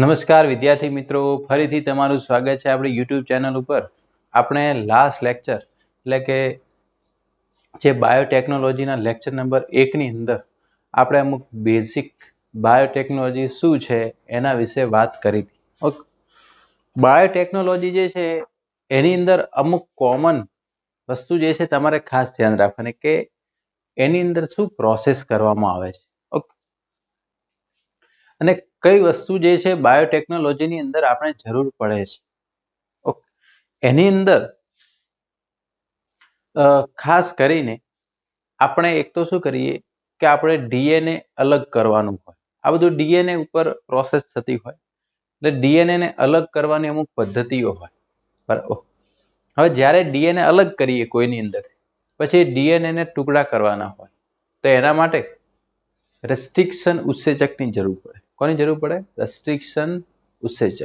નમસ્કાર વિદ્યાર્થી મિત્રો, ફરીથી તમારું સ્વાગત છે આપણી યુટ્યુબ ચેનલ ઉપર. આપણે લાસ્ટ લેક્ચર એટલે કે જે બાયોટેકનોલોજીના લેક્ચર નંબર 1ની અંદર આપણે અમુક બેઝિક બાયોટેકનોલોજી શું છે એના વિશે વાત કરી હતી. ઓકે, બાયોટેકનોલોજી જે છે એની અંદર અમુક કોમન વસ્તુ જે છે તમારે ખાસ ધ્યાન રાખવાની કે એની અંદર શું પ્રોસેસ કરવામાં આવે છે. ઓકે, અને કઈ વસ્તુ જે છે બાયોટેકનોલોજીની અંદર આપણે જરૂર પડે છે. ઓકે, એની અંદર ખાસ કરીને આપણે એક તો શું કરીએ કે આપણે ડીએનએ અલગ કરવાનું હોય. આ બધું ડીએનએ ઉપર પ્રોસેસ થતી હોય એટલે ડીએનએ ને અલગ કરવાની અમુક પદ્ધતિઓ હોય. બરાબર. હવે જ્યારે ડીએનએ અલગ કરીએ કોઈની અંદર પછી ડીએનએ ને ટુકડા કરવાના હોય તો એના માટે રેસ્ટ્રિક્શન ઉત્સેચકની જરૂર પડે. કોની જરૂર પડે? રેસ્ટ્રિક્શન ઉત્સેચક.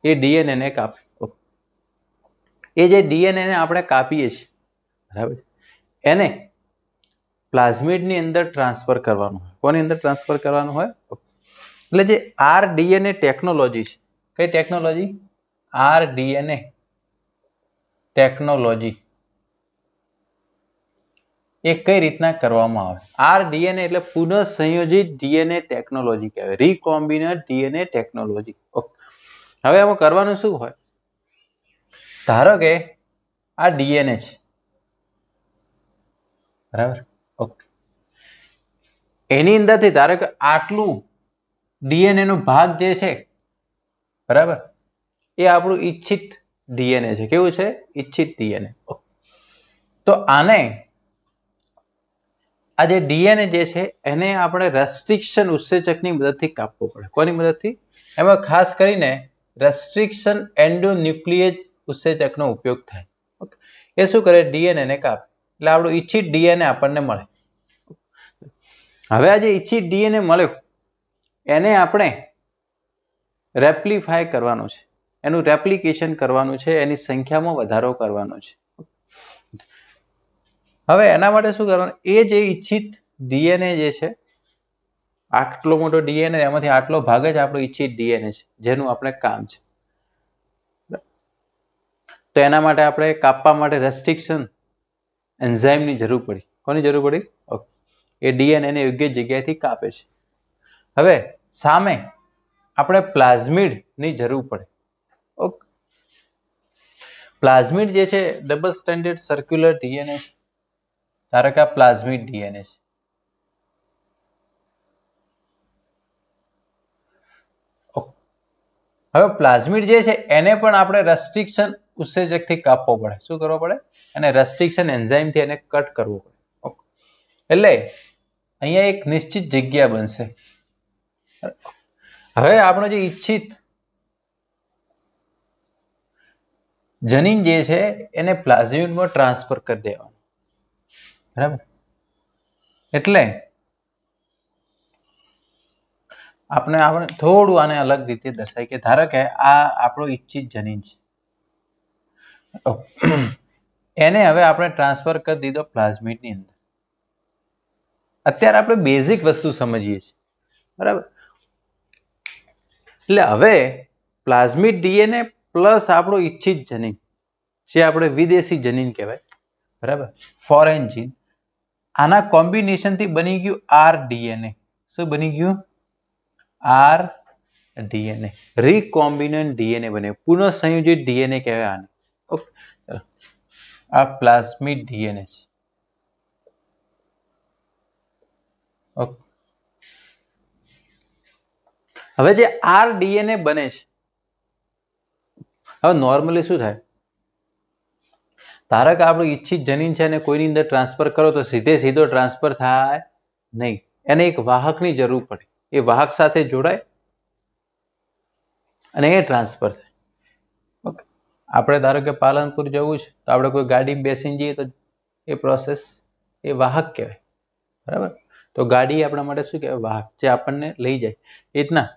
એ ડીએનએ ને કાપે. એ જે ડીએનએ ને આપણે કાપીએ છીએ, બરાબર, એને પ્લાઝમિડની અંદર ટ્રાન્સફર કરવાનું હોય. કોની અંદર ટ્રાન્સફર કરવાનું હોય? એટલે જે આરડીએનએ ટેકનોલોજી છે. કઈ ટેકનોલોજી? આરડીએનએ ટેકનોલોજી. એ કઈ રીતના કરવામાં આવે? આરડીએનએ એટલે પુનઃસંયોજિત ડીએનએ ટેકનોલોજી કહેવાય. રીકોમ્બિનન્ટ ડીએનએ ટેકનોલોજી. ઓકે, હવે આમાં કરવાનું શું હોય? ધારો કે આ ડીએનએ છે, બરાબર. ઓકે, એની અંદરથી ધારો કે આટલું ડીએનએ નો ભાગ જે છે, બરાબર, એ આપણું ઈચ્છિત ડીએનએ છે. કેવું છે? ઈચ્છિત ડીએનએ. તો આને આ જે ડીએનએ જે છે એને આપણે રેસ્ટ્રિક્શન ઉત્સેચકની મદદથી કાપવો પડે. કોની મદદથી? એમાં ખાસ કરીને રેસ્ટ્રિક્શન એન્ડોન્યુક્લિયેજ ઉત્સેચકનો ઉપયોગ થાય. ઓકે, એ શું કરે? ડીએનએ ને કાપે એટલે આપણું ઈચ્છિત ડીએનએ આપણને મળે. હવે આ જે ઈચ્છિત ડીએનએ મળ્યો એને આપણે રેપ્લિફાય કરવાનું છે, એનું રેપ્લિકેશન કરવાનું છે, એની સંખ્યામાં વધારો કરવાનો છે. હવે એના માટે શું કરવાનું? એ જે ઈચ્છિત ડીએનએ જે છે, આટલો મોટો ડીએનએ, એમાંથી આટલો ભાગ જ આપણો ઈચ્છિત ડીએનએ છે જેનું આપણે કામ છે. તો એના માટે આપણે કાપવા માટે રેસ્ટ્રિક્શન એન્ઝાઇમની જરૂર પડી. કોની જરૂર પડી? ઓકે, એ ડીએનએ ને યોગ્ય જગ્યાએથી કાપે છે. હવે સામે આપણે પ્લાઝમિડની જરૂર પડે. ઓકે, પ્લાઝમિડ જે છે ડબલ સ્ટ્રેન્ડેડ સર્ક્યુલર ડીએનએ છે. ધારો કે આ પ્લાઝમિડ ડીએનએ છે. હવે પ્લાઝમિડ જે છે એને પણ આપણે રેસ્ટ્રિક્શન ઉત્સેચકથી કાપવો પડે. શું કરવો પડે? અને રેસ્ટ્રિક્શન એન્ઝાઇમથી એને કટ કરવો પડે. ઓકે, એટલે અહીંયા એક નિશ્ચિત જગ્યા બનશે. હવે આપણો જે ઈચ્છિત જનીન જે છે એને પ્લાઝમિડમાં ટ્રાન્સફર કરી દેવાનું, બરાબર. એટલે આપણે થોડું આને અલગ રીતે દર્શાય કે ધારો કે આ આપણો ઈચ્છિત જનીન છે, એને હવે આપણે ટ્રાન્સફર કરી દીધો પ્લાઝમિડની અંદર. અત્યારે આપણે બેઝિક વસ્તુ સમજીએ છીએ, બરાબર. એટલે હવે પ્લાઝમિડ ડીએનએ પ્લસ આપણો ઈચ્છિત જનીન જે આપણે વિદેશી જનીન કહેવાય, બરાબર, ફોરેન જીન, આના કોમ્બિનેશનથી બની ગયું આરડીએનએ. શું બની ગયું? આરડીએનએ, રીકોમ્બિનન્ટ ડીએનએ બને. પુનઃસંયોજિત ડીએનએ કહેવાય આને. ઓકે, આ પ્લાઝમિડ ડીએનએ છે. ઓકે, હવે જે આરડીએનએ બને છે, હવે નોર્મલી શું થાય? ધારો કે આપણું ઈચ્છિત જનીન છે અને કોઈની અંદર ટ્રાન્સફર કરો તો સીધો ટ્રાન્સફર થાય નહીં. એને એક વાહકની જરૂર પડે. એ વાહક સાથે જોડાય અને એ ટ્રાન્સફર થાય. ઓકે, આપણે ધારો કે પાલનપુર જવું છે તો આપણે કોઈ ગાડીમાં બેસીને જઈએ તો એ પ્રોસેસ, એ વાહક કહેવાય, બરાબર. તો ગાડી આપણા માટે શું કહેવાય? વાહક, જે આપણને લઈ જાય. એ રીતના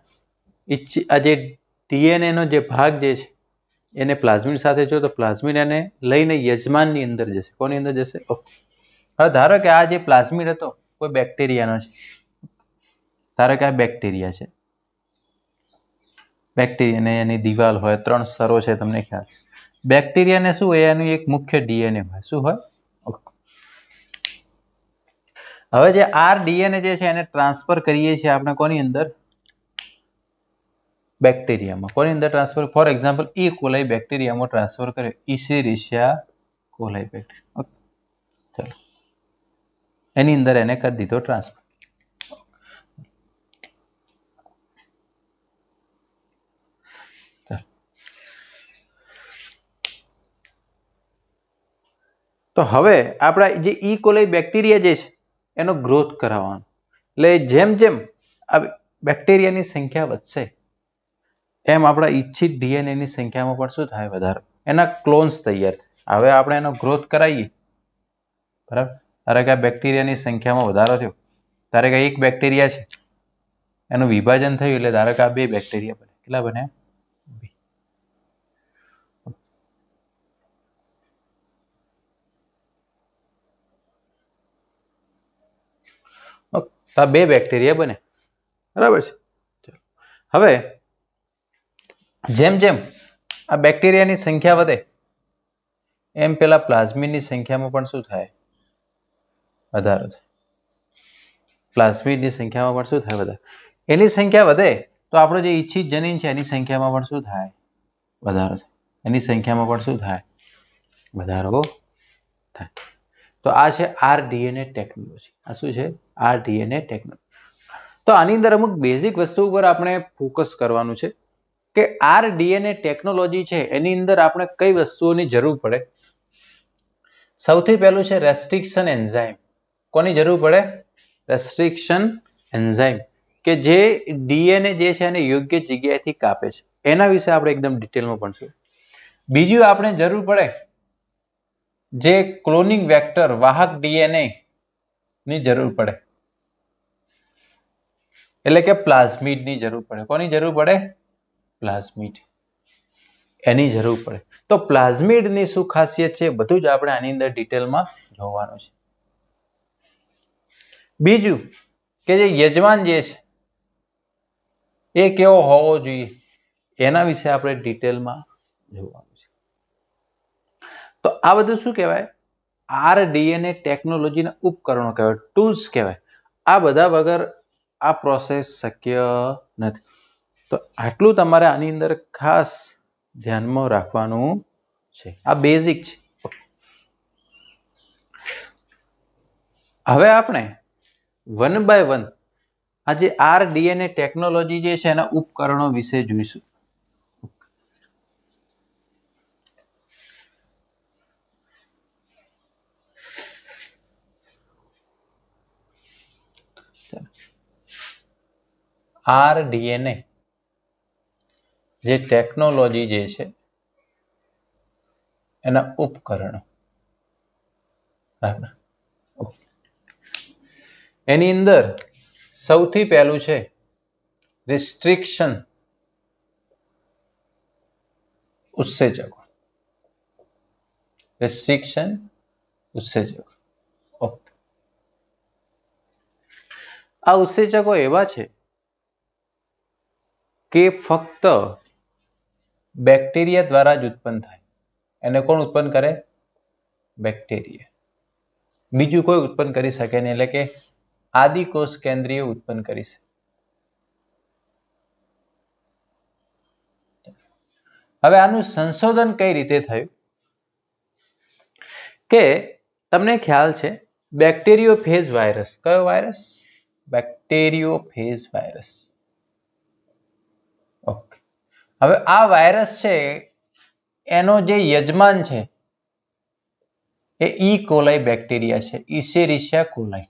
આ જે ડીએનએ નો જે ભાગ જે છે એને પ્લાઝમિડ સાથે જો તો પ્લાઝમિડ એને લઈને યજમાનની અંદર જશે. કોની અંદર જશે? હવે ધારો કે આ જે પ્લાઝમિડ હતો કોઈ બેક્ટેરિયાનો છે. ધારો કે આ બેક્ટેરિયા છે, બેક્ટેરિયાને એની દિવાલ હોય, 3 સ્તરો છે, તમને ખ્યાલ છે. બેક્ટેરિયાને શું હોય, એનું એક મુખ્ય ડીએનએ હોય. શું હોય? હવે જે આર ડીએનએ જે છે એને ટ્રાન્સફર કરીએ છીએ આપણે કોની અંદર? બેક્ટેરિયામાં. કોની અંદર transfer? For example E coli બેક્ટેરિયામાં ટ્રાન્સફર કરે, ઇશેરિશિયા કોલાઈ બેક્ટેરિયા. ચલો, એની અંદર એને કરી દીધો ટ્રાન્સફર. તો હવે આપણા જે ઈ કોલાઈ બેક્ટેરિયા જે છે એનો ગ્રોથ કરાવવાનો. એટલે જેમ જેમ આ બેક્ટેરિયાની સંખ્યા વધશે એમ આપણા ઈચ્છિત ડીએનએની સંખ્યામાં પણ શું થાય? વધારો. એના ક્લોન્સ તૈયાર થાય. હવે આપણે એનો ગ્રોથ કરાવીએ, બરાબર? ધારો કે આ બેક્ટેરિયાની સંખ્યામાં વધારો થયો, ધારો કે એક બેક્ટેરિયા છે એનું વિભાજન થયું, એટલે ધારો કે આ 2 બેક્ટેરિયા બને. કેટલા બને? 2. આ 2 બેક્ટેરિયા બને, બરાબર છે. હવે જેમ જેમ આ બેક્ટેરિયાની સંખ્યા વધે એમ પેલા પ્લાઝમિડની સંખ્યામાં પણ શું થાય? વધારો થાય. પ્લાઝમિડની સંખ્યામાં પણ શું થાય? વધારો. એની સંખ્યા વધે તો આપણો જે ઈચ્છિત જનીન છે એની સંખ્યામાં પણ શું થાય? વધારો થાય. એની સંખ્યામાં પણ શું થાય? વધારો થાય. તો આ છે આરડીએનએ ટેકનોલોજી. આ શું છે? આરડીએનએ ટેકનોલોજી. તો આની અંદર અમુક બેઝિક વસ્તુ ઉપર આપણે ફોકસ કરવાનું છે કે આરડીએનએ ટેકનોલોજી છે એની અંદર આપણે કઈ વસ્તુઓની જરૂર પડે. સૌથી પહેલું છે રેસ્ટ્રિક્શન એન્ઝાઇમ. કોની જરૂર પડે? રેસ્ટ્રિક્શન એન્ઝાઇમ, કે જે ડીએનએ જે છે એને યોગ્ય જગ્યાએથી કાપે છે. એના વિશે આપણે એકદમ ડિટેલમાં ભણશું. બીજું આપણે જરૂર પડે જે ક્લોનિંગ વેક્ટર, વાહક ડીએનએ ની જરૂર પડે, એટલે કે પ્લાઝમિડની જરૂર પડે. કોની જરૂર પડે? પ્લાઝમિડ. એની જરૂર પડે. તો પ્લાઝમિડની શું ખાસિયત છે બધું જ આપણે આની અંદર ડિટેલમાં જોવાનું છે. બીજું કે જે યજમાન જે છે એ કેવો હોવો જોઈએ એના વિશે આપણે ડિટેલમાં જોવાનું છે. તો આ બધું શું કહેવાય? આરડીએનએ ટેકનોલોજીના ઉપકરણો કહેવાય, ટૂલ્સ કહેવાય. આ બધા વગર આ પ્રોસેસ શક્ય નથી. તો આટલું તમારે આની અંદર ખાસ ધ્યાનમાં રાખવાનું છે. આ બેઝિક છે. હવે આપણે 1 by 1 આ જે આરડીએનએ ટેકનોલોજી જે છે એના ઉપકરણો વિશે જોઈશું. આરડીએનએ જે ટેકનોલોજી જે છે એના ઉપકરણો. એની અંદર સૌથી પહેલું છે રિસ્ટ્રિક્શન ઉત્સેચકો. રિસ્ટ્રિક્શન ઉત્સેચકો. આ ઉત્સેચકો એવા છે કે ફક્ત બેક્ટેરિયા દ્વારા જ ઉત્પન્ન થાય. એને કોણ ઉત્પન્ન કરે? બેક્ટેરિયા. બીજું કોઈ ઉત્પન્ન કરી શકે નહીં, એટલે કે આદિકોષ કેન્દ્રીય ઉત્પન્ન કરી શકે. હવે આનું સંશોધન કઈ રીતે થયું કે તમને ખ્યાલ છે બેક્ટેરિયોફેજ વાયરસ. કયો વાયરસ? બેક્ટેરિયોફેજ વાયરસ. ઓકે. હવે આ વાયરસ છે એનો જે યજમાન છે એ ઈ કોલાઈ બેક્ટેરિયા છે, ઇશેરિશિયા કોલાઈ.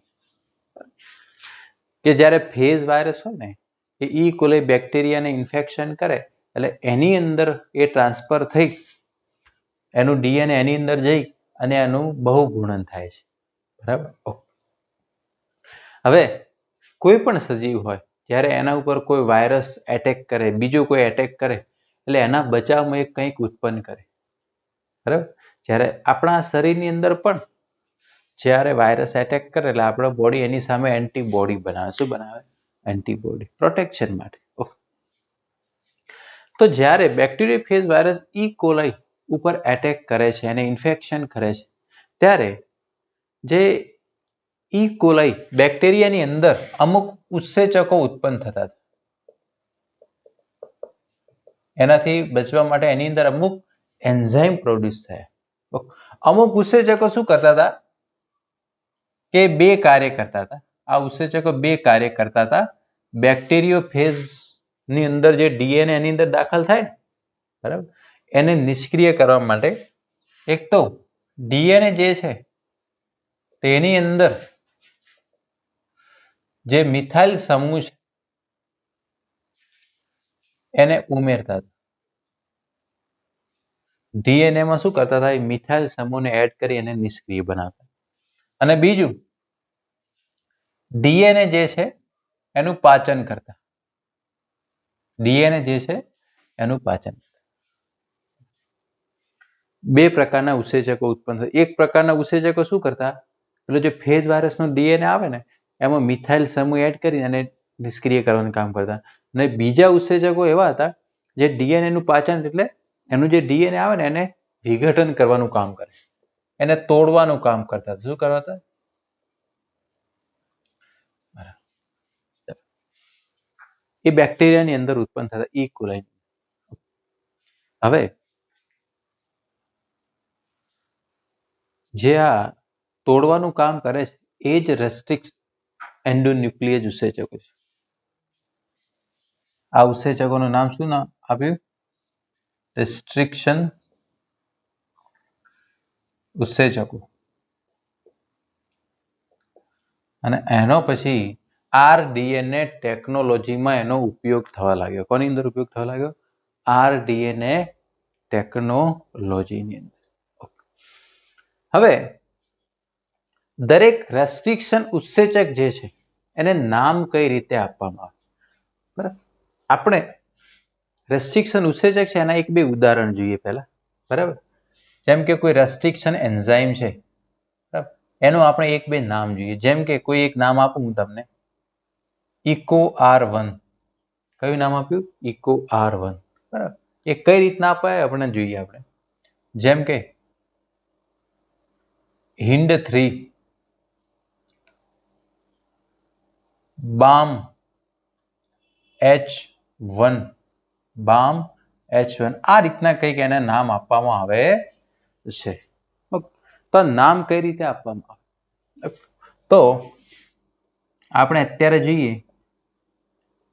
કે જ્યારે ફેજ વાયરસ હોય ને એ ઈ કોલાઈ બેક્ટેરિયાને ઇન્ફેક્શન કરે એટલે એની અંદર એ ટ્રાન્સફર થઈ એનું ડીએનએ એની અંદર જઈ અને એનું બહુગુણન થાય છે. બરાબર. હવે કોઈ પણ સજીવ હોય જ્યારે એના ઉપર કોઈ વાયરસ એટેક કરે, બીજું કોઈ એટેક કરે એટલે એના બચાવમાં એ કંઈક ઉત્પન્ન કરે. બરાબર. જ્યારે આપણા શરીરની અંદર પણ જ્યારે વાયરસ એટેક કરે એટલે આપણા બોડી એની સામે એન્ટીબોડી બનાવે. શું બનાવે? એન્ટીબોડી. પ્રોટેક્શન માટે. તો જ્યારે બેક્ટેરિયોફેજ વાયરસ ઈ કોલાઈ ઉપર એટેક કરે છે અને ઇન્ફેક્શન કરે છે ત્યારે જે ઈ કોલાઈ બેક્ટેરિયાની અંદર અમુક ઉત્સેચકો ઉત્પન્ન થતા હતા. એનાથી બચવા માટે એની અંદર અમુક એન્ઝાઇમ પ્રોડ્યુસ થયા. અમુક ઉત્સેચકો શું કરતા હતા કે બે કાર્ય કરતા હતા. આ ઉત્સેચકો બે કાર્ય કરતા હતા. બેક્ટેરિયોફેજ ની અંદર જે ડીએનએ એની અંદર દાખલ થાય ને, બરાબર, એને નિષ્ક્રિય કરવા માટે એક તો ડીએનએ જે છે તેની અંદર જે મિથાઇલ સમૂહ છે એને ઉમેરતા હતા. ડીએનએ માં શું કરતા હતા? મિથાઇલ સમૂહને એડ કરી એને નિષ્ક્રિય બનાવતા. અને બીજું, ડીએનએ જે છે એનું પાચન કરતા. ડીએનએ જે છે એનું પાચન. બે પ્રકારના ઉત્સેચકો ઉત્પન્ન થાય. એક પ્રકારના ઉત્સેચકો શું કરતા? એટલે જે ફેજ વાયરસનો ડીએનએ આવે ને એમાં મિથાઇલ સમૂહ એડ કરીને એને નિષ્ક્રિય કરવાનું કામ કરતા. અને બીજા ઉત્સેચકો એવા હતા જે ડીએનએ નું પાચન એટલે એનું જે ડીએનએ આવે ને એને વિઘટન કરવાનું કામ કરે, એને તોડવાનું કામ કરતા. શું કરતા? એ બેક્ટેરિયાની અંદર ઉત્પન્ન થતા ઈ કોલાઈ. હવે જે આ તોડવાનું કામ કરે છે એ જ રેસ્ટ્રિક્ટ એન્ડોન્યુક્લિયેજ ઉત્સેચકો છે. આ ઉત્સેચકોનું નામ શું નામ આપ્યું? રેસ્ટ્રિક્શન ઉત્સેચકો. અને એનો પછી આરડીએનએ ટેકનોલોજીમાં એનો ઉપયોગ થવા લાગ્યો. કોની અંદર ઉપયોગ થવા લાગ્યો? આરડીએનએ ટેકનોલોજીની અંદર. હવે દરેક રેસ્ટ્રિક્શન ઉત્સેચક જે છે એને નામ કઈ રીતે આપવામાં આવે? બરાબર, આપણે રેસ્ટ્રિક્શન ઉત્સેચક છે એના એક બે ઉદાહરણ જોઈએ પહેલા. બરાબર, જેમ કે કોઈ રેસ્ટ્રિક્શન એન્ઝાઇમ છે, બરાબર, એનું આપણે એક બે નામ જોઈએ. જેમ કે કોઈ એક નામ આપું હું તમને, ઇકો R1. કયું નામ આપ્યું? Eco R1. બરાબર, એ કઈ રીતના અપાય આપણે જોઈએ. આપણે જેમ કે HIND3, BAM H1, BAM H1, આ રીતના કંઈક એને નામ આપવામાં આવે છે. તો નામ કઈ રીતે આપવામાં આવે? તો આપણે અત્યારે જોઈએ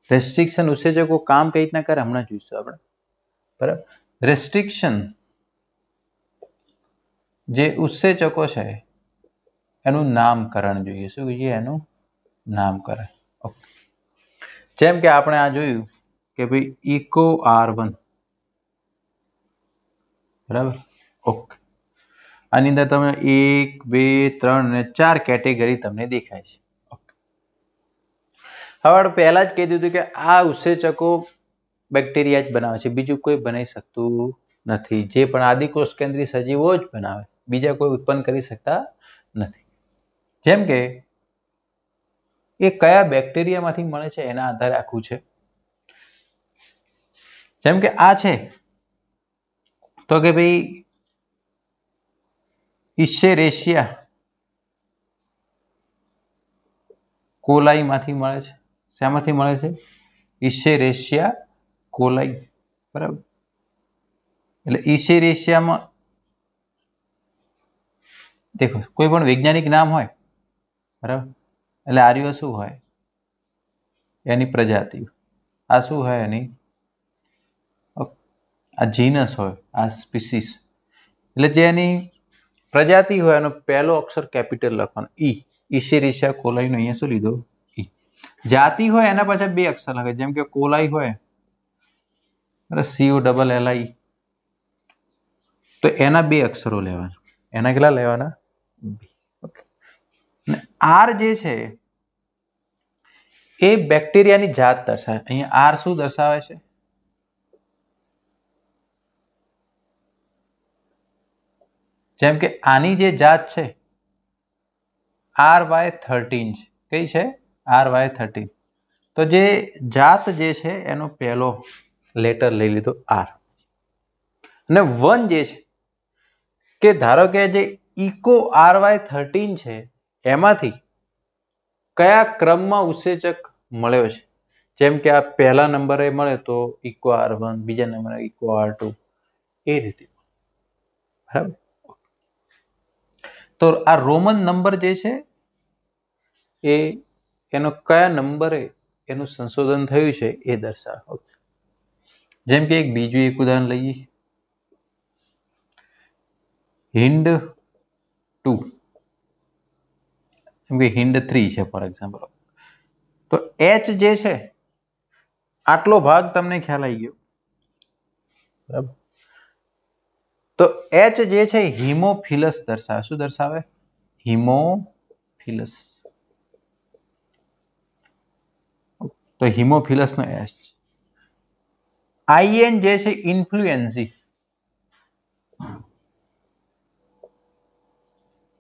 રેસ્ટ્રિક્શન ઉત્સેચકો કામ કઈ રીતના કરે હમણાં જોઈશું આપણે. બરાબર, રેસ્ટ્રિક્શન જે ઉત્સેચકો છે એનું નામકરણ જોઈએ. શું જોઈએ? એનું નામકરણ. જેમ કે આપણે આ જોયું કે ભાઈ ઇકો R1. બરાબર, ઓકે. આની અંદર તમે 1, 2, 3 અને 4 કેટેગરી તમને દેખાય છે. હવે પહેલા જ કહી દીધું કે આ ઉત્સેચકો બેક્ટેરિયા જ બનાવે છે, બીજું કોઈ બનાવી શકતું નથી. જે પણ આદિકોષ કેન્દ્રીય સજીવો જ બનાવે, બીજા કોઈ ઉત્પન્ન કરી શકતા નથી. જેમ કે એ કયા બેક્ટેરિયામાંથી મળે છે એના આધારે આખું છે. જેમ કે આ છે તો કે ભાઈ ઇશેરેશિયા કોલાઈ માંથી મળે છે. શામાંથી મળે છે? ઇશેરેશિયા કોલાઈ. બરાબર, એટલે ઇશેરેશિયામાં દેખો કોઈ પણ વૈજ્ઞાનિક નામ હોય, બરાબર, એટલે આર્યો શું હોય? એની પ્રજાતિ. આ શું હોય? એની આ જીનસ હોય, આ સ્પીસીસ. એટલે જે એની પ્રજાતિ હોય એનો પહેલો અક્ષર કેપિટલ લખવાનો, ઈ. ઇશેરેશિયા કોલાઈ નો અહીંયા શું લીધો? ઈ. જાતિ હોય એના પાછળ બે અક્ષર લખે. જેમ કે કોલાઈ હોય COLLI, તો એના બે અક્ષરો લેવાના. એના કેટલા લેવાના? આર જે છે એ બેક્ટેરિયાની જાત દર્શાવે. અહીંયા આર શું દર્શાવે છે? જેમ કે આની જે જાત છે RY13 છે. કઈ છે? RY13. તો જે જાત જે છે એનો પહેલો લેટર લઈ લીધો આર. અને 1 જે છે કે ધારો કે જે ઇકો RY13 છે એમાંથી કયા ક્રમમાં ઉત્સેચક મળ્યો છે. જેમ કે આ પહેલા નંબરે મળે તો ઇકો R1, બીજા નંબરે ઇકો R2, એ રીતે. બરાબર. તો આ રોમન નંબર જે છે એ એનો કયા નંબરે એનું સંશોધન થયું છે એ દર્શાવે. જેમ કે બીજું એક ઉદાહરણ લઈએ, હિન્ડ 2, જેમ કે હિન્ડ 3 છે ફોર એક્ઝામ્પલ. તો H જે છે આટલો ભાગ તમને ખ્યાલ આવી ગયો. બરાબર. તો H જે છે હિમોફિલસ દર્શાવે. શું દર્શાવે? હિમોફિલસ. તો હિમોફિલસ નો H. IN જે છે ઇન્ફ્લુએન્સી.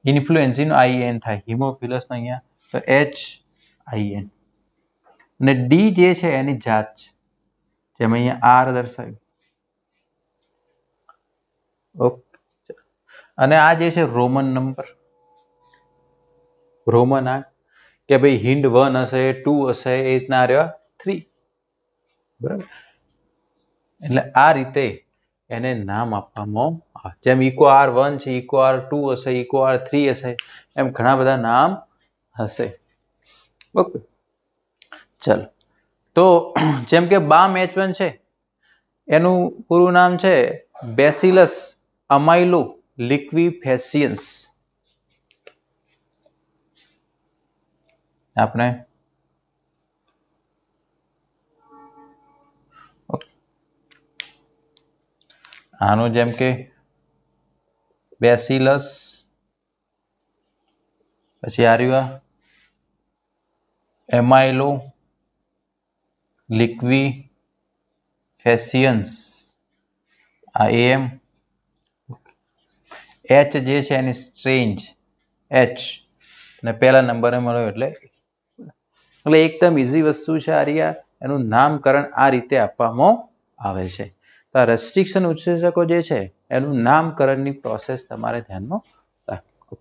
ઇન્ફ્લુએન્સી નો IN થાય, હિમોફિલસ નો અહીંયા તો HIN. અને D જે છે એની જાત છે, જેમ અહીંયા R દર્શાવ્યું. ઓકે. અને આ જે છે રોમન નંબર, રોમન આ કે ભાઈ હિન્ડ 1 હશે, 2 હશે, એ રીતના રહ્યો 3. બરાબર. એટલે આ રીતે એને નામ આપવામાં આવે. જેમ ઇકો R1 છે, ઇકો R2 હશે, ઇકો R3 હશે, એમ ઘણા બધા નામ હશે. ઓકે, ચલો. તો જેમ કે બામ H1 છે એનું પૂરું નામ છે બેસિલસ અમાઇલો લિક્વિફેસિયન્સ. આપણે આનું જેમ કે બેસિલસ, પછી આ રહ્યું એમાઇલો લિક્વિફેસિયન્સ, આ AM. H જે છે એની સ્ટ્રેન્જ H, અને પહેલા નંબરે મળ્યો એટલે એકદમ ઇઝી વસ્તુ છે આ રહ્યા. એનું નામકરણ આ રીતે આપવામાં આવે છે. તો આ રેસ્ટ્રિક્શન ઉત્સેચકો જે છે એનું નામકરણની પ્રોસેસ તમારે ધ્યાનમાં રાખો.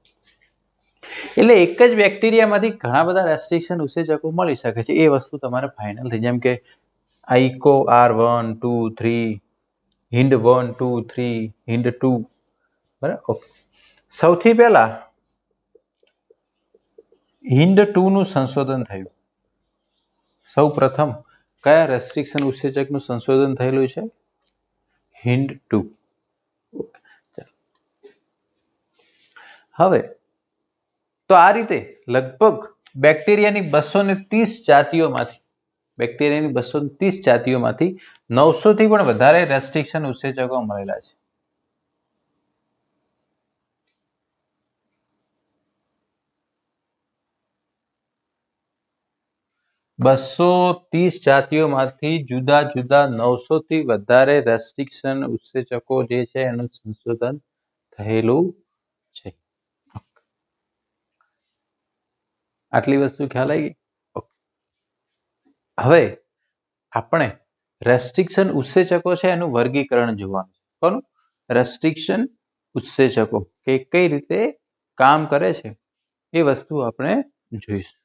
એટલે એક જ બેક્ટેરિયામાંથી ઘણા બધા રેસ્ટ્રિક્શન ઉત્સેચકો મળી શકે છે, એ વસ્તુ તમારે ફાઇનલ થઈ. જેમ કે આઇકો R1, 2, 3, હિન્ડ 1, 2, 3, હિન્ડ 2. બરાબર. સૌથી પહેલા હિન્ડ 2 નું સંશોધન થયું. સૌ પ્રથમ કયા રેસ્ટ્રિક્શન ઉત્સેચકનું સંશોધન થયેલું છે? હિન્ડ 2. હવે તો આ રીતે લગભગ બેક્ટેરિયાની 230 જાતિઓમાંથી 900 થી પણ વધારે રેસ્ટ્રિક્શન ઉત્સેચકો મળેલા છે. જાતિઓમાંથી જુદા જુદા 900 થી વધારે રેસ્ટ્રિક્શન ઉત્સેચકો જે છે એનું સંશોધન થયેલું છે. આટલી વસ્તુ ખ્યાલ આવી ગઈ. હવે આપણે રેસ્ટ્રિક્શન ઉત્સેચકો છે એનું વર્ગીકરણ જોવાનું. કોનું? રેસ્ટ્રિક્શન ઉત્સેચકો કે કઈ રીતે કામ કરે છે એ વસ્તુ આપણે જોઈશું.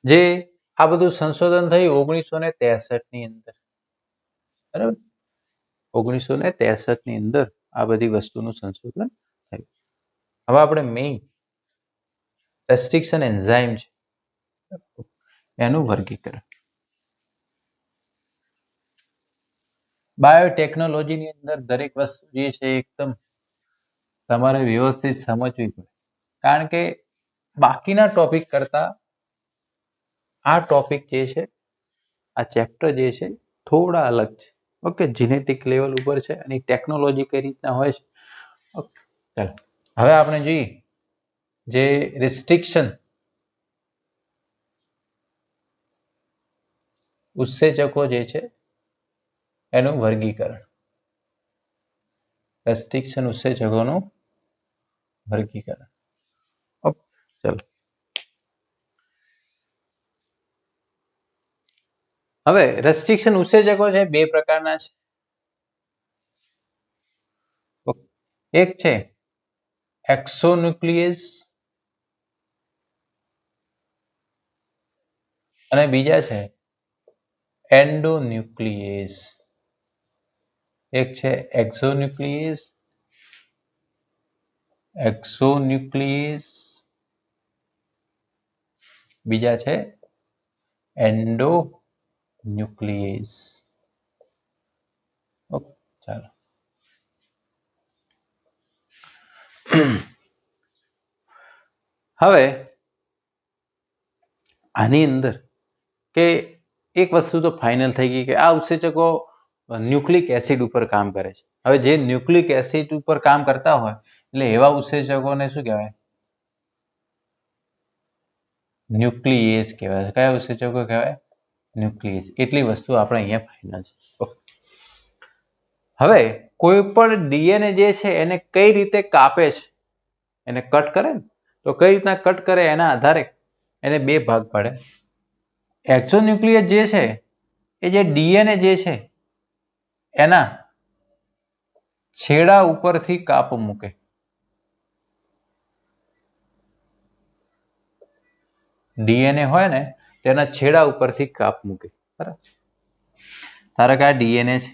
જે આ બધું સંશોધન થયું 1963 ની અંદર. બરાબર. 1963 ની અંદર આ બધી વસ્તુનું સંશોધન થયું. હવે આપણે મેઇન રેસ્ટ્રિક્શન એન્ઝાઇમ છે એનું વર્ગીકરણ. બાયોટેકનોલોજીની અંદર દરેક વસ્તુ જે છે એકદમ તમારે વ્યવસ્થિત સમજવી પડે, કારણ કે બાકીના ટોપિક કરતા આ ટોપિક જે છે, આ ચેપ્ટર જે છે થોડા અલગ છે. ઓકે, જીનેટિક લેવલ ઉપર છે અને ટેકનોલોજી કઈ રીતના હોય છે. ઓકે, ચાલો હવે આપણે જોઈએ જે રિસ્ટ્રિક્શન ઉત્સેચકો જે છે એનું વર્ગીકરણ. રેસ્ટ્રિક્શન ઉત્સેચકોનું વર્ગીકરણ. ઓકે, ચલો. હવે રેસ્ટ્રિક્શન ઉત્સેચકો છે બે પ્રકારના છે. એક છે એક્સોન્યુક્લિયેઝ અને બીજા છે એન્ડોન્યુક્લિયેઝ. એક છે એક્સોન્યુક્લિયેઝ, બીજા છે એન્ડોન્યુક્લિયેઝ. ઓકે, ચાલો. હવે આની અંદર કે એક વસ્તુ તો ફાઇનલ થઈ ગઈ કે આ ઉત્સેચકો ન્યુક્લિક એસિડ ઉપર કામ કરે છે. હવે જે ન્યુક્લિક એસિડ ઉપર કામ કરતા હોય એટલે એવા ઉત્સેચકોને શું કહેવાય? ન્યુક્લિયેઝ કહેવાય. કયા ઉત્સેચકો કહેવાય? ન્યુક્લિયેઝ. એટલી વસ્તુ આપણે અહીંયા ફાઇનલ છે. હવે કોઈ પણ ડીએનએ જે છે એને કઈ રીતે કાપે છે, એને કટ કરે ને, તો કઈ રીતના કટ કરે એના આધારે એને બે ભાગ પડે. એક્સોન્યુક્લિયેઝ જે છે એ જે ડીએનએ જે છે એના છેડા ઉપરથી કાપ મૂકે. ડીએનએ હોય ને તેના છેડા ઉપરથી કાપ મૂકે. બરાબર. ધારો કે આ ડીએનએ છે,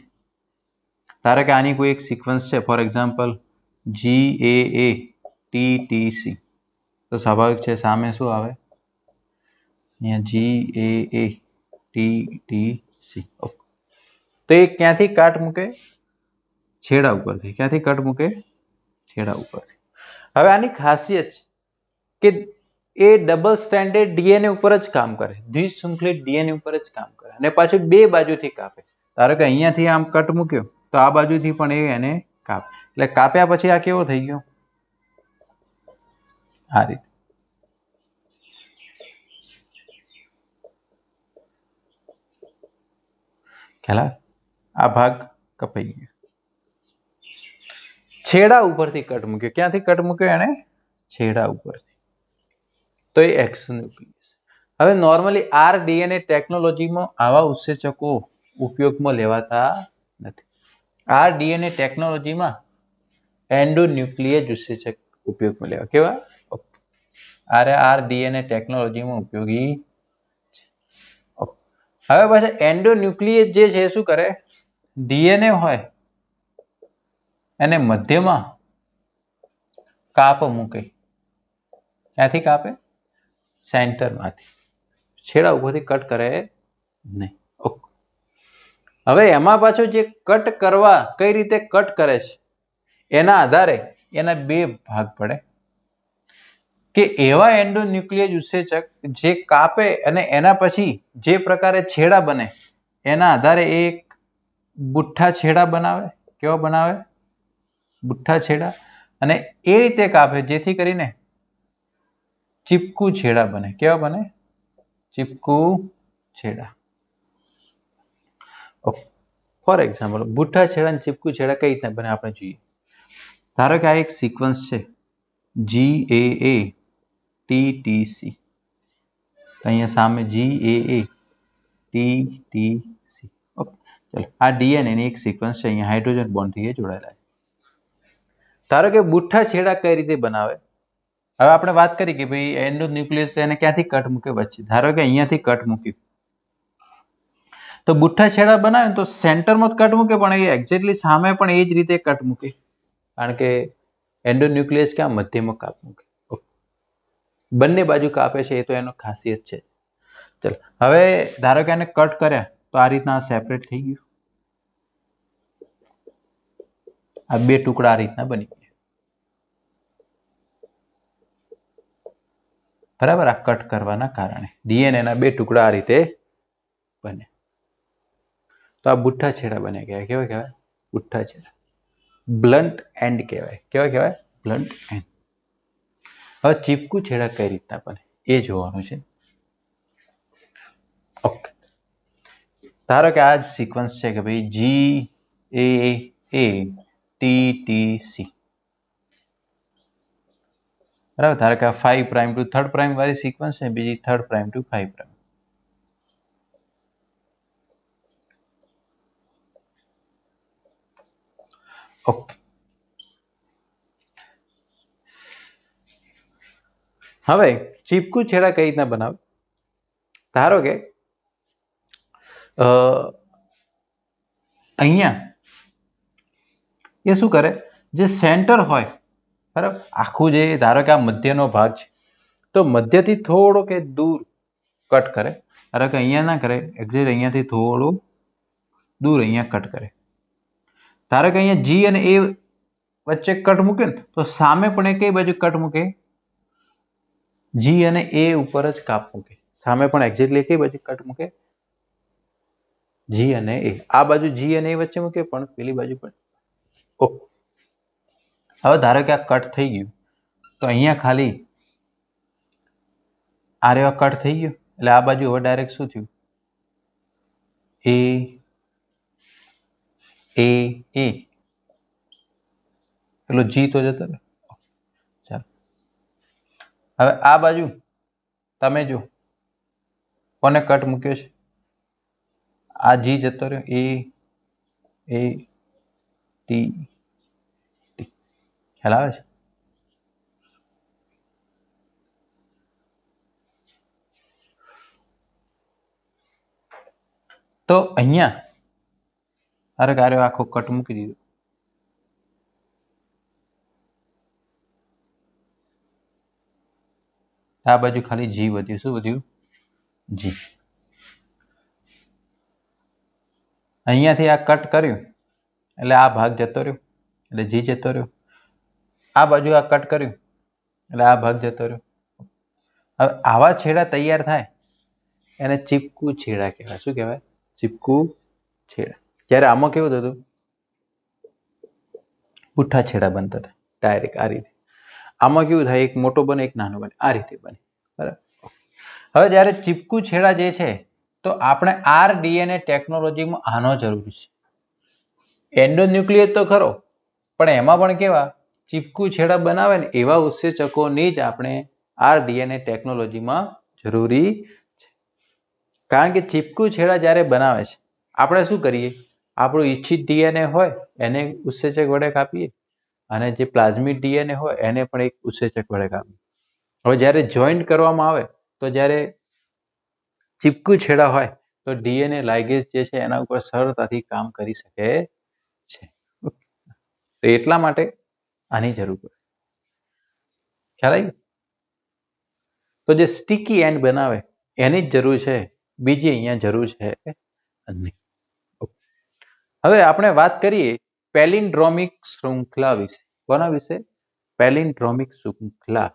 ધારો કે આની કોઈ એક સિક્વન્સ છે, ફોર એક્ઝામ્પલ GAATTC, તો સ્વાભાવિક છે સામે શું આવે? અહીંયા GAATTC. તો એ ક્યાંથી કાટ મૂકે? છેડા ઉપરથી. ક્યાંથી કટ મૂકે? છેડા ઉપરથી. હવે આની ખાસિયત છે કે એ ડબલ સ્ટ્રેન્ડેડ ડીએનએ ઉપર જ કામ કરે, દ્વિશૃંખલિત ડીએનએ ઉપર જ કામ કરે અને પાછું બે બાજુથી કાપે. ધારો કે અહીંયાથી આમ કટ મૂક્યો તો આ બાજુથી પણ એને કાપે. એટલે કાપ્યા પછી આ કેવો થઈ ગયો? આ રીતે. ખ્યાલ આવે? આ ભાગ કપાઈ ગયો. છેડા ઉપરથી કટ મૂક્યો. ક્યાંથી કટ મૂક્યો એને? છેડા ઉપરથી. તો એ એક્સોન્યુક્લિયેઝ. હવે નોર્મલી આરડીએનએ ટેકનોલોજીમાં આવા ઉત્સેચકો ઉપયોગમાં લેવાતા નથી. આરડીએનએ ટેકનોલોજીમાં એન્ડોન્યુક્લિયેઝ ઉત્સેચક ઉપયોગમાં લેવા. કેવા? આરડીએનએ ટેકનોલોજીમાં ઉપયોગી છે. હવે પાછા એન્ડોન્યુક્લિયેઝ જે છે શું કરે? ડીએનએ હોય એને મધ્યમાં કાપ મૂકે. ક્યાંથી કાપે? સેન્ટરમાંથી. છેડા ઉપરથી કટ કરે નહીં. ઓકે. હવે એમાં પાછું જે કટ કરવા કઈ રીતે કટ કરે છે એના આધારે એના બે ભાગ પડે કે એવા એન્ડોન્યુક્લિયેઝ ઉત્સેચક જે કાપે અને એના પછી જે પ્રકારે છેડા બને એના આધારે એક બુઠ્ઠા છેડા બનાવે. કેવા બનાવે? બુઠ્ઠા છેડા. અને એ રીતે કાપે જેથી કરીને ચીપકુ છેડા બને. કેવા બને? ચીપકુ છેડા. ફોર એક્ઝામ્પલ બુઠ્ઠા છેડા અને ચીપકુ છેડા કઈ રીતના બને આપણે જોઈએ. ધારો કે આ એક સિક્વન્સ છે GAATTC. અહીંયા સામે GAATTC. ઓકે, ચલો. આ ડીએનએ ની એક સિક્વન્સ છે. અહીંયા હાઇડ્રોજન બોન્ડથી જોડાયેલા છે. ધારો કે બુઠ્ઠા છેડા કઈ રીતે બનાવે? હવે આપણે વાત કરી કે ભાઈ એન્ડોન્યુક્લિયસ એને ક્યાંથી કટ મૂકે? વચ્ચે. ધારો કે અહીંયાથી કટ મૂક્યું તો બુઠ્ઠા છેડા બનાવે તો સેન્ટરમાં જ કટ મૂકે, પણ એ એક્ઝેક્ટલી સામે પણ એ જ રીતે કટ મૂકે, કારણ કે એન્ડોન્યુક્લિયસ ક્યાં મધ્યમાં કાપ મૂકે. બંને બાજુ કાપે છે એ તો એનો ખાસિયત છે. ચલો હવે ધારો કે એને કટ કર્યા તો આ રીતના સેપરેટ થઈ ગયું. આ બે ટુકડા આ રીતના બની ગયા. બરાબર. આ કટ કરવાના કારણે ડીએનએ ના બે ટુકડા આ રીતે બને. તો આ બુઠ્ઠા છેડા બને ગયા. કેવા કહેવાય? બુઠ્ઠા છેડા. બ્લન્ટ એન્ડ કહેવાય. કેવા કહેવાય? Blunt and. હવે ચીપકુ છેડા કઈ રીતના બને એ જોવાનું છે. ઓકે. ધારો કે આ જ સિક્વન્સ છે કે ભાઈ GAATTC. બરાબર. ધારો કે આ 5' to 3' વાળી સિક્વન્સ છે, બીજી 3' to 5'. ઓકે. હવે ચીપકુ છેડા કઈ રીતના બનાવે? ધારો કે અહીંયા એ શું કરે, જે સેન્ટર હોય બરાબર, આખું જે ધારો કે આ મધ્યનો ભાગ છે, તો મધ્યથી થોડો કે દૂર કટ કરે. ધારો કે અહીંયા ના કરે, એક્ઝેક્ટ અહીંયાથી થોડું દૂર અહીંયા કટ કરે. ધારો કે અહીંયા જી અને એ વચ્ચે કટ મૂકે ને, તો સામે પણ એ કઈ બાજુ કટ મૂકે? જી અને એ ઉપર જ કાપ મૂકે. સામે પણ એક્ઝેક્ટલી કઈ બાજુ કટ મૂકે? જી અને એ. આ બાજુ જી અને એ વચ્ચે મૂકે, પણ પેલી બાજુ પણ. ઓકે. હવે ધારો કે આ કટ થઈ ગયું, તો અહીંયા ખાલી આ રેવા કટ થઈ ગયું, એટલે આ બાજુ હવે ડાયરેક્ટ શું થયું? એ એ એ પેલો જી તો જતો રહ્યો. ચાલો હવે આ બાજુ તમે જો કોને કટ મૂક્યો છે? આ જી જતો રહ્યો, એ ટી ટી. ખ્યાલ આવે છે? તો અહીંયા અરે કાર્ય આખો કટ મૂકી દીધો. આ બાજુ ખાલી જી વધ્યું. શું વધ્યું? જી. અહીંયાથી આ કટ કર્યું એટલે આ ભાગ જતો રહ્યો, એટલે જી જતો રહ્યો. આ બાજુ આ કટ કર્યું એટલે આ ભાગ જતો રહ્યો. હવે આવા છેડા તૈયાર થાય એને ચીપકુ છેડા કહેવાય. શું કહેવાય? ચીપકુ છેડા. ત્યારે આમાં કેવું થતું? પુઠ્ઠા છેડા બનતા હતા ડાયરેક્ટ આ રીતે. આમાં કેવું થાય? એક મોટો બને, એક નાનો બને, આ રીતે બને. બરાબર. હવે જ્યારે ચીપકુ છેડા જે છે, તો આપણે આરડીએનએ ટેકનોલોજીમાં આનો જરૂર છે. એન્ડોન્યુક્લિયસ તો ખરો, પણ એમાં પણ કેવા ચીપકુ છેડા બનાવે ને એવા ઉત્સેચકોની જ આપણે આરડીએનએ ટેકનોલોજીમાં જરૂરી છે. કારણ કે ચીપકુ છેડા જ્યારે બનાવે છે, આપણે શું કરીએ? આપણું ઈચ્છિત ડીએનએ હોય એને ઉત્સેચક વડે કાપીએ, અને જે પ્લાઝમિક ડીએનએ હોય એને પણ એક ઉત્સેચક વડે કાપીએ. હવે જ્યારે જોઈન્ટ કરવામાં આવે, તો જ્યારે ચીપકુ છેડા હોય તો ડીએનએ લાઇગેઝ જે છે એના ઉપર સરળતાથી કામ કરી શકે છે. તો એટલા માટે આની જરૂર પડે. ખ્યાલ આવી? તો જે સ્ટીકી એન્ડ બનાવે એની જ જરૂર છે, બીજી અહીંયા જરૂર છે નહીં. હવે આપણે વાત કરીએ પેલિન્ડ્રોમિક શૃંખલા વિશે. કોના વિશે? પેલિન્ડ્રોમિક શૃંખલા.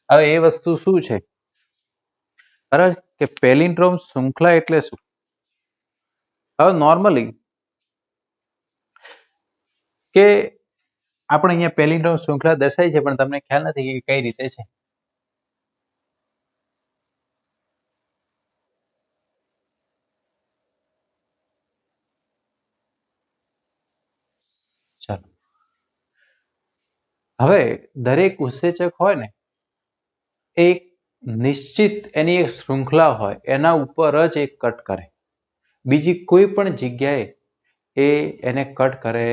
હવે એ વસ્તુ શું છે? બરાબર કે પેલિન્ડ્રોમ શૃંખલા એટલે શું? હવે નોર્મલી કે આપણે અહીંયા પેલિન્ડ્રોમ શૃંખલા દર્શાવી છે, પણ તમને ખ્યાલ નથી કે કઈ રીતે છે. ચાલો હવે દરેક ઉત્સેચક હોય ને, એક નિશ્ચિત એની એક શૃંખલા હોય, એના ઉપર જ એક કટ કરે. બીજી કોઈ પણ જગ્યાએ એ એને કટ કરે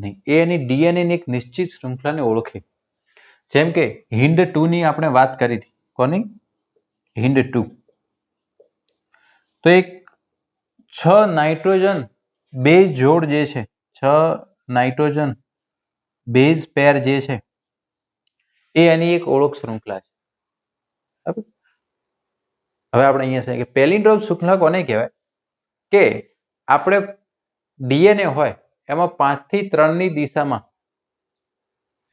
નહીં. એની ડીએનએ ની એક નિશ્ચિત શૃંખલાને ઓળખે. જેમ કે હિન્ડ 2 ની આપણે વાત કરી હતી. કોની? હિન્ડ 2. તો એક 6 નાઇટ્રોજન બેઝ જોડ જે છે, 6 નાઇટ્રોજન બેઝ પેર જે છે, એ એની એક ઓળખ શૃંખલા છે. હવે આપણે અહીંયા છે કે પેલિન્ડ્રોમ શૃંખલા કોને કહેવાય? કે આપણે ડીએનએ હોય એમાં 5 થી 3 ની દિશામાં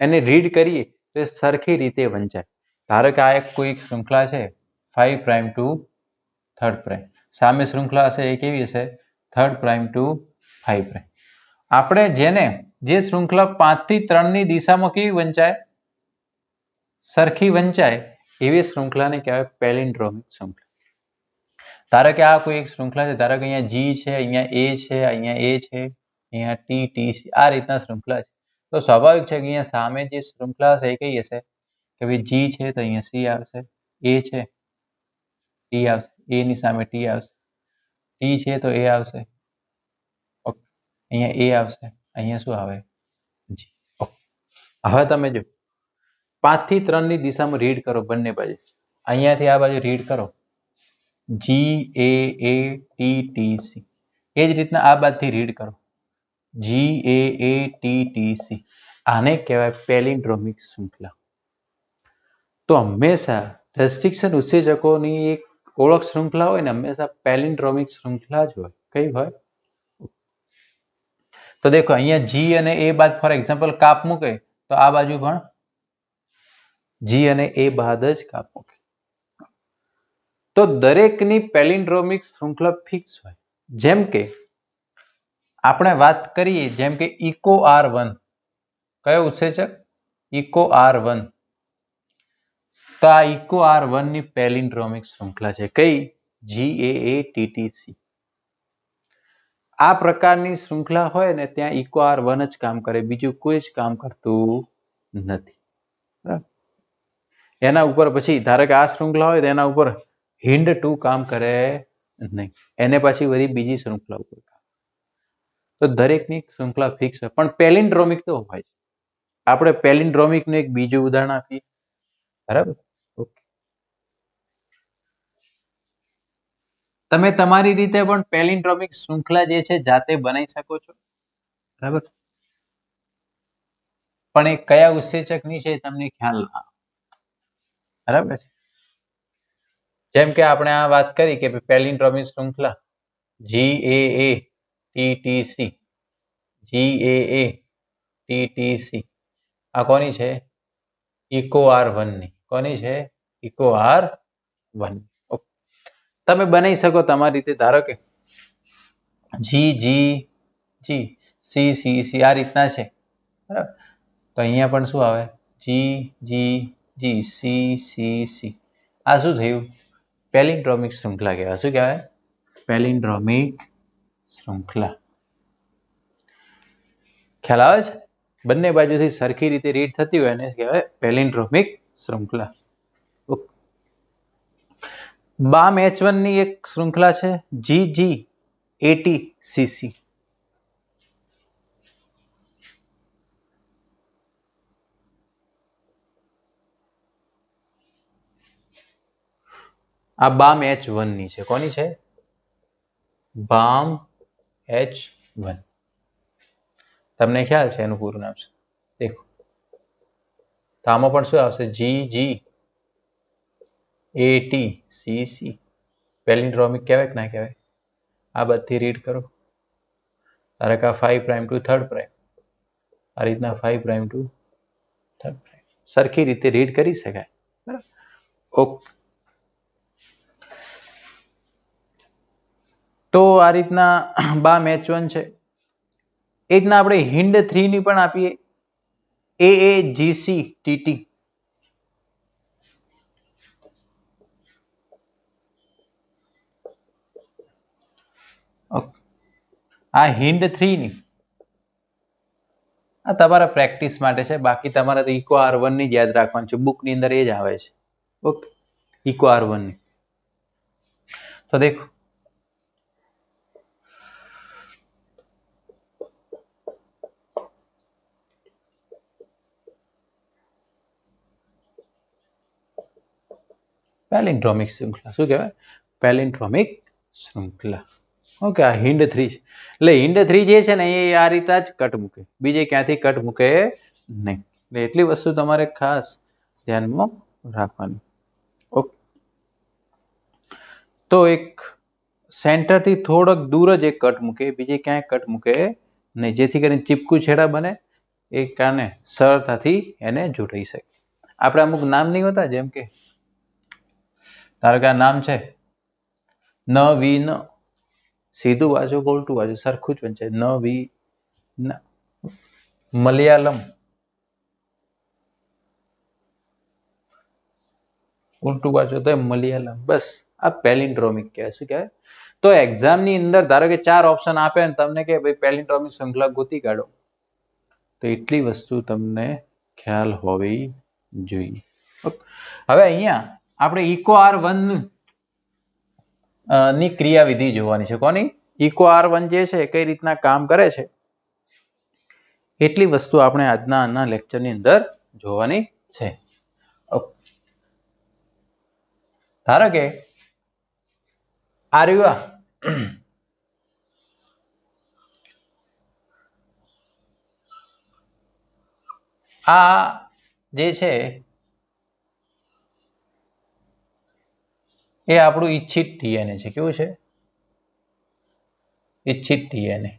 એને રીડ કરીએ તો એ સરખી રીતે વંચાય. ધારો કે આ એક કોઈ શૃંખલા છે 5 પ્રાઇમ ટુ 3 પ્રાઇમ. સામે શૃંખલા હશે એ કેવી હશે? 3 પ્રાઇમ ટુ 5 પ્રાઇમ. આપણે જે શૃંખલા 5 થી 3 ની દિશામાં કેવી વંચાય? સરખી વંચાય એવી શૃંખલાને કહેવાય પેલિન્ડ્રોમિક શૃંખલા. ધારો કે આ કોઈ એક શૃંખલા છે, ધારો કે અહીંયા જી છે, અહીંયા એ છે, અહીંયા એ છે, અહીંયા ટી ટી છે, આ રીતના શૃંખલા છે. તો સ્વાભાવિક છે કે અહીંયા સામે જે શૃંખલા હશે એ કઈ હશે? કે ભાઈ જી છે તો અહીંયા સી આવશે, એ છે ટી આવશે, એ ની સામે ટી આવશે, ટી છે તો એ આવશે, ઓકે, અહીંયા એ આવશે, અહીંયા શું આવે જી. હવે તમે જો 5 થી 3 ની દિશામાં રીડ કરો બંને બાજુ. અહીંયાથી આ બાજુ રીડ કરો GAATTC. એ જ રીતના આ બાજુથી રીડ કરો GAATTC. આને કહેવાય પેલિન્ડ્રોમિક શૃંખલા. તો હંમેશા રેસ્ટ્રિક્શન ઉત્સેચકોની એક ઓળખ શૃંખલા હોય ને હંમેશા પેલિન્ડ્રોમિક શૃંખલા જ હોય. કઈ હોય? તો દેખો અહીંયા જી અને એ બાદ ફોર એક્ઝામ્પલ કાપ મૂકે તો આ બાજુ પણ જી અને એ બાદ જ કાપ મૂકે. તો દરેકની પેલિન્ડ્રોમિક શૃંખલા ફિક્સ હોય. જેમ કે આપણે વાત કરીએ જેમ કે ઇકો R1. કયો ઉત્સેચક? Eco R1. તો આ ઇકો R1 ની પેલિન્ડ્રોમિક શૃંખલા છે. કઈ? GAATTC. આ પ્રકારની શૃંખલા હોય ને ત્યાં ઇકો R1 જ કામ કરે, બીજું કોઈ જ કામ કરતું નથી. એના ઉપર પછી ધારો કે આ શૃંખલા હોય તો એના ઉપર હિન્ડ 2 કામ કરે નહીં, એને પછી વળી બીજી શૃંખલા ઉપર કામ. તો દરેકની શૃંખલા ફિક્સ હોય પણ પેલિન્ડ્રોમિક તો હોય. આપણે પેલિન્ડ્રોમિક નું એક બીજું ઉદાહરણ આપીએ. બરાબર? તમે તમારી રીતે પણ પેલિન્ડ્રોમિક શૃંખલા જે છે જાતે બનાવી શકો છો. બરાબર? પણ એ કયા ઉત્સેચકની છે તમને ખ્યાલ ના. બરાબર? જેમ કે આપણે આ વાત કરી કે પેલિન્ડ્રોમિક શૃંખલા GAATTC. GAATTC આ કોની છે? ઇકો R1 ની. કોની છે? Eco R1. તમે બનાવી શકો તમારી રીતે. ધારો કે GGG CCC આ રીતના છે. બરાબર? તો અહીંયા પણ શું આવે? GGG CCC. આ શું થયું? પેલિન્ડ્રોમિક શૃંખલા કહેવાય. શું કહેવાય? પેલિન્ડ્રોમિક શૃંખલા. ખ્યાલ આવે છે? બંને બાજુથી સરખી રીતે રીડ થતી હોય એને કહેવાય પેલિન્ડ્રોમિક શૃંખલા. બામ H1 ની એક શૃંખલા છે GGATCC. આ બામ H1 ની છે. કોની છે? બામ H1. તમને ખ્યાલ છે એનું પૂરું નામ છે? દેખો તો આમાં પણ શું આવશે? GGATCC. પેલિન્ડ્રોમિક કહેવાય કે ના કહેવાય? આ બધી રીડ કરો. ધારો કે 5' to 3'. આ રીતના 5' to 3'. સરખી રીતે રીડ કરી શકાય. બરાબર? ઓકે. તો આ રીતના બામ H1 છે. એ રીતના આપણે હિન્ડ 3 ની પણ આપીએ AAGCTT. આ હિન્ડ 3 ની આ તમારા પ્રેક્ટિસ માટે છે. બાકી તમારે તો ઇકો R1 ની જ યાદ રાખવાનું છે. બુક ની અંદર એ જ આવે છે. ઓકે. ઇકો R1 ની. તો દેખો પેલિન્ડ્રોમિક શૃંખલા. શું કહેવાય? પેલિન્ડ્રોમિક શૃંખલા. ઓકે. આ હિન્ડ 3 છે. એટલે હિન્ડ 3 જે છે ને એ આ રીતે જ કટ મૂકે, બીજે ક્યાંથી કટ મૂકે નહીં. એટલે એટલી વસ્તુ તમારે ખાસ ધ્યાનમાં રાખવાની. ઓકે. તો એક સેન્ટર થી થોડોક દૂર જ એક કટ મૂકે, બીજે ક્યાંય કટ મૂકે નહીં, જેથી કરીને ચીપકું છેડા બને એ કારણે સરળતાથી એને જોડાઈ શકે. આપણે અમુક નામ નહીં હોતા, જેમ કે ધારો કે આ નામ છે NVN. સીધું વાંચો કે ઉલટું વાંચો સરખું જ વંચાય. NVN. મલયાલમ ઉલટું વાંચો તો મલયાલમ. બસ આ પેલિન્ડ્રોમિક કહેવાય. શું કહેવાય? તો એક્ઝામ ની અંદર ધારો કે 4 ઓપ્શન આપે ને તમને કે ભાઈ પેલિન્ડ્રોમિક શૃંખલા ગોતી કાઢો, તો એટલી વસ્તુ તમને ખ્યાલ હોવી જોઈએ. હવે અહીંયા આપણે ઇકો R1 ની ક્રિયાવિધિ જોવાની છે. કોની? ઇકો R1 જે છે કઈ રીતના કામ કરે છે એટલી વસ્તુ આપણે આજના લેક્ચરની અંદર જોવાની છે. ધારો કે આ રહ્યું આ જે છે એ આપણું ઈચ્છિત ડીએનએ છે. કેવું છે? ઈચ્છિત ડીએનએ.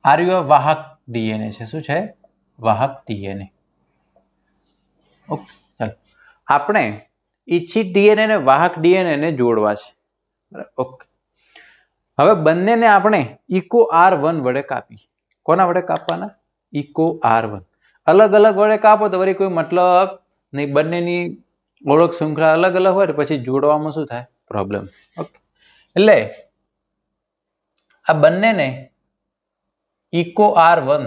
આ રહ્યું વાહક ડીએનએ છે. શું છે? વાહક ડીએનએ. ઓકે, ચાલો આપણે ઈચ્છિત ડીએનએ ને વાહક ડીએનએ ને જોડવા છે. ઓકે, હવે બંનેને આપણે ઇકો R1 વડે કાપી. કોના વડે કાપવાના? Eco R1. અલગ અલગ વડે કાપો તો વળી કોઈ મતલબ નહીં. બંનેની ઓળખ શૃંખલા અલગ અલગ હોય પછી જોડવામાં શું થાય? પ્રોબ્લેમ. ઓકે, એટલે આ બંનેને ઇકો R1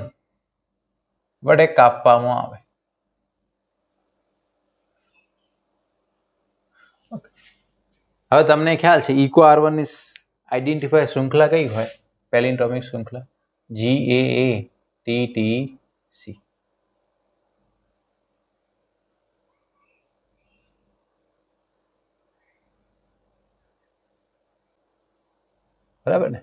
વડે કાપવામાં આવે. હવે તમને ખ્યાલ છે ઇકો R1 ની આઈડેન્ટિફાય શૃંખલા કઈ હોય? પેલિન્ડ્રોમિક શૃંખલા GAATTC. બરાબર ને?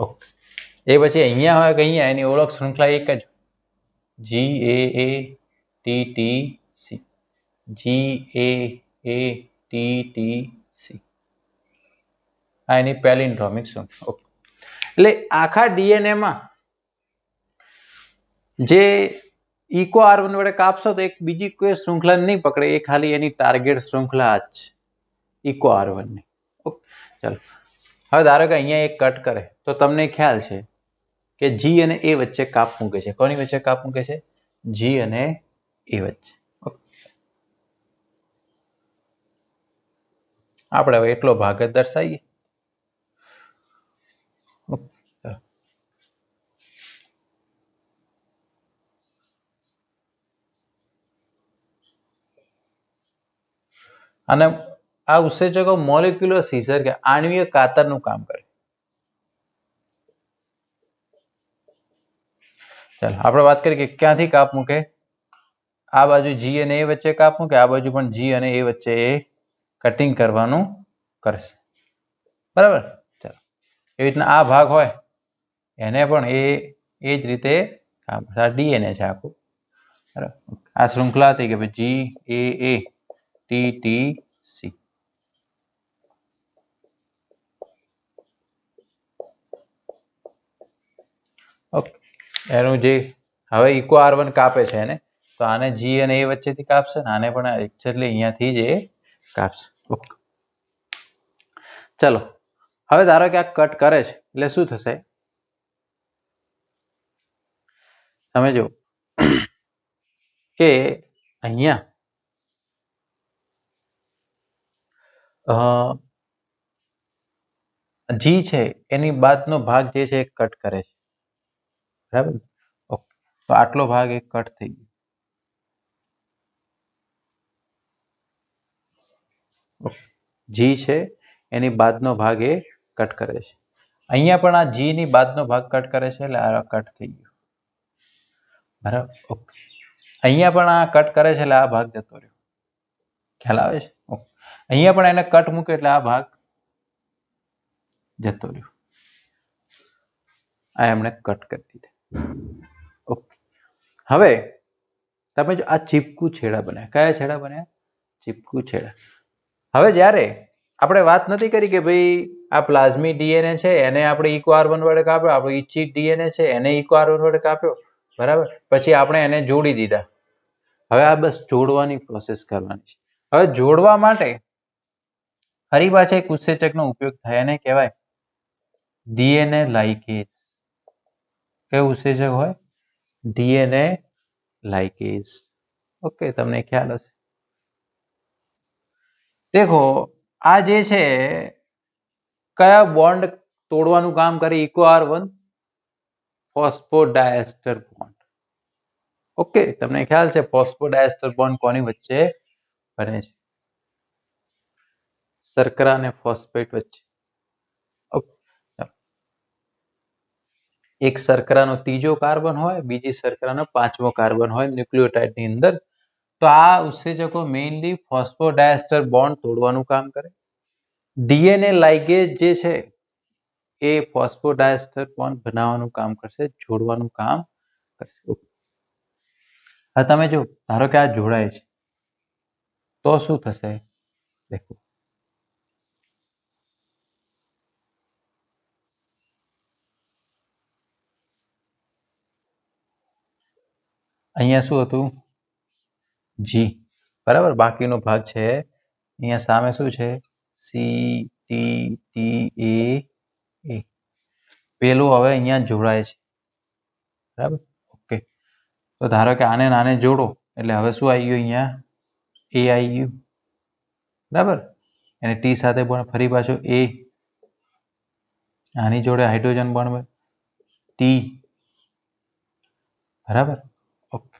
ઓકે, એ પછી અહીંયા હોય કે અહીંયા એની ઓળખ શૃંખલા એક જ GAATTC. GAATTC આ એની પેલિન્ડ્રોમિક શૃંખલા. ઓકે, એટલે આખા ડીએનએ માં જે ઇકો R1 વડે કાપશો તો એક બીજી કોઈ શૃંખલા નહીં પકડે. એ ખાલી એની ટાર્ગેટ શૃંખલા જ ઇકો R1 ની. ઓકે, ચાલો હવે ધારો કે અહીંયા એક કટ કરે તો તમને ખ્યાલ છે કે જી અને એ વચ્ચે કાપ મૂકે છે. કોની વચ્ચે કાપ મૂકે છે? જી અને એ વચ્ચે. આપણે હવે એટલો ભાગ જ દર્શાવીએ. અને આ ઉત્સેચકો મોલેક્યુલર સીઝર કે આણ્વીય કાતરનું કામ કરે. ચાલો આપણે વાત કરીએ કે ક્યાંથી કાપ મૂકે. આ બાજુ જી અને એ વચ્ચે કાપ મૂકે, આ બાજુ પણ જી અને એ વચ્ચે એ કટિંગ કરવાનું કરશે. બરાબર? ચાલો એવી રીતના આ ભાગ હોય એને પણ એ જ રીતે કામ. આ ડીએનએ છે આખું. બરાબર? આ શૃંખલા હતી કે GAATTC. ઓકે, એનું જે હવે ઇકો R1 કાપે છે એને તો આને જી અને એ વચ્ચેથી કાપશે ને આને પણ એક્ઝેક્ટલી અહીંયાથી જ એ કાપશે. ઓકે, ચલો હવે ધારો કે આ કટ કરે છે એટલે શું થશે? તમે જો કે અહીંયા જી છે એની બાદનો ભાગ જે છે એ કટ કરે છે. બરાબર? ઓકે, તો આટલો ભાગ એક કટ થઈ ગયો. જી છે એની બાદનો ભાગ એ કટ કરે છે. અહીંયા પણ આ જી ની બાદનો ભાગ કટ કરે છે એટલે આ કટ થઈ ગયો. બરાબર? ઓકે, અહીંયા પણ આ કટ કરે છે એટલે આ ભાગ જતો રહ્યો. ખ્યાલ આવે છે? ઓકે, અહીંયા પણ એને કટ મૂક્યો એટલે આ ભાગ જતો રહ્યો. આ એમણે કટ કરી દીધા. ઓકે, હવે તમે જો આ ચીપકુ છેડા બન્યા. કયા છેડા બન્યા? ચીપકુ છેડા. હવે જ્યારે આપણે વાત નથી કરી કે ભાઈ આ પ્લાઝ્મી ડીએનએ છે એને આપણે ઇકો R1 વડે કાપ્યો, આપણું ઈચ્છિત ડીએનએ છે એને ઇકો R1 વડે કાપ્યો. બરાબર? પછી આપણે એને જોડી દીધા. હવે આ બસ જોડવાની પ્રોસેસ કરવાની છે. હવે જોડવા માટે ફરી પાછા એક ઉત્સેચકનો ઉપયોગ થાય. એને કહેવાય ડીએનએ લાઇકેઝ. કયું ઉત્સેચક હોય? ડીએનએ લાઇકેઝ. ઓકે, તમને ખ્યાલ હશે. દેખો આ જે છે કયા બોન્ડ તોડવાનું કામ કરે? Eco R1 ફોસ્ફોડાયસ્ટર bond. ઓકે, તમને ખ્યાલ છે ફોસ્ફોડાયસ્ટર બોન્ડ કોની વચ્ચે બને છે? શર્કરા અને ફોસ્ફેટ વચ્ચે. એક શર્કરાનો ત્રીજો કાર્બન હોય, બીજી શર્કરાનો પાંચમો કાર્બન હોય ન્યુક્લિયોટાઇડની અંદર. તો આ ઉત્સેચકો મેઇનલી ફોસ્ફોડાયસ્ટર બોન્ડ તોડવાનું કામ કરે. ડીએનએ લાઇગેજ જે છે એ ફોસ્ફોડાયસ્ટર બોન્ડ બનાવવાનું કામ કરશે, જોડવાનું કામ કરશે. હવે તમે જો ધારો કે આ જોડાય છે તો શું થશે? દેખો, અહીંયા શું હતું? જી, બરાબર. બાકીનો ભાગ છે અહીંયા સામે શું છે? સી ટી ટી એ. પેલું હવે અહીંયા જોડાય છે, બરાબર. ઓકે, તો ધારો કે આને નાને જોડો એટલે હવે શું આવી ગયું? અહીંયા એ આવી ગયું, બરાબર. અને ટી સાથે પણ ફરી પાછો એ, આની જોડે હાઇડ્રોજન બનવે ટી, બરાબર. ઓકે,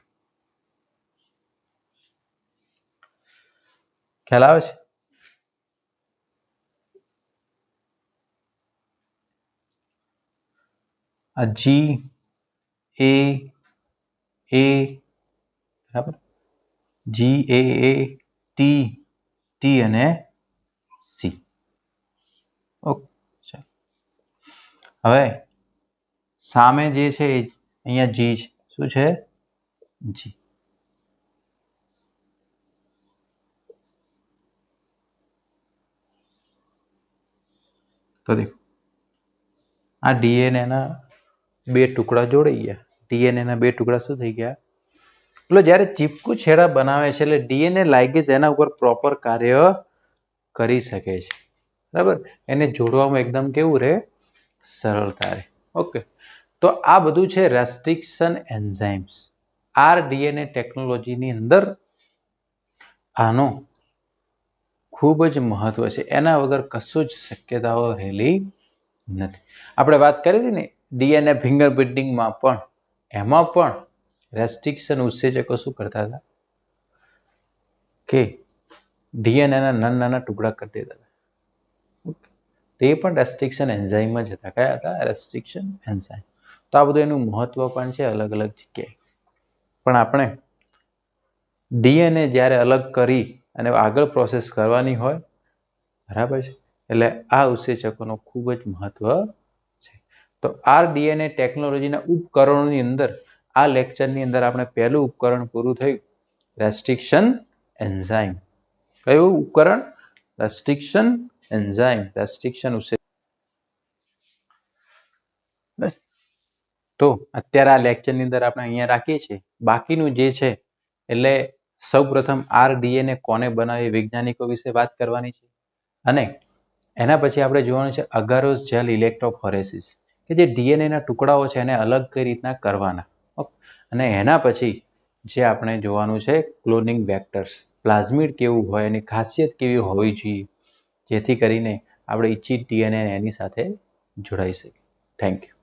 ખ્યાલ આવે છે? આ જી એ બરાબર, જી એ ટી ટી અને સી. ઓકે, હવે સામે જે છે અહીંયા જી છે, શું છે? જી. તો દેખો, આ ડીએનએ ના બે ટુકડા જોડાઈ ગયા. ડીએનએ ના બે ટુકડા શું થઈ ગયા? એટલે જ્યારે ચીપકું છેડા બનાવે છે એટલે ડીએનએ લાઇગેજ એના ઉપર પ્રોપર કાર્ય કરી શકે છે, બરાબર. એને જોડવામાં એકદમ કેવું રહે? સરળતા રહે. ઓકે, તો આ બધું છે રેસ્ટ્રિક્શન એન્ઝાઇમ્સ. આરડીએનએ ટેકનોલોજીની અંદર આનો ખૂબ જ મહત્વ છે. એના વગર કશું જ શક્યતાઓ રહેલી નથી. આપણે વાત કરી હતી ને ડીએનએ ફિંગરપ્રિન્ટિંગમાં પણ, એમાં પણ રેસ્ટ્રિક્શન ઉત્સેચકો શું કરતા હતા કે ડીએનએના નાના ટુકડા કરી દેતા હતા. તે પણ રેસ્ટ્રિક્શન એન્ઝાઇમ જ હતા. કયા હતા? Restriction enzyme. તો આ બધું એનું મહત્વ પણ છે અલગ અલગ જગ્યાએ. પણ આપણે ડીએનએ જ્યારે અલગ કરી અને આગળ પ્રોસેસ કરવાની હોય, બરાબર છે, એટલે આ ઉત્સેચકોનો ખૂબ જ મહત્વ છે. તો આરડીએનએ ટેકનોલોજીના ઉપકરણોની અંદર આ લેક્ચરની અંદર આપણે પહેલું ઉપકરણ પૂરું થયું, રેસ્ટ્રિક્શન એન્ઝાઇમ. કયું ઉપકરણ? Restriction enzyme. રેસ્ટ્રિક્શન ઉત્સેચક. તો અત્યારે આ લેક્ચરની અંદર આપણે અહીંયા રાખીએ છીએ. બાકીનું જે છે એટલે સૌપ્રથમ આરડીએનએ કોને બનાવી વૈજ્ઞાનિકો વિશે વાત કરવાની છે, અને એના પછી આપણે જોવાનું છે અગારોસ જેલ ઇલેક્ટ્રોફોરેસિસ, કે જે ડીએનએના ટુકડાઓ છે એને અલગ કઈ રીતના કરવાના. અને એના પછી જે આપણે જોવાનું છે ક્લોનિંગ વેક્ટર્સ, પ્લાઝમિડ કેવું હોય, એની ખાસિયત કેવી હોવી જોઈએ, જેથી કરીને આપણે ઇચ્છિત ડીએનએ એની સાથે જોડાઈ શકીએ. Thank you.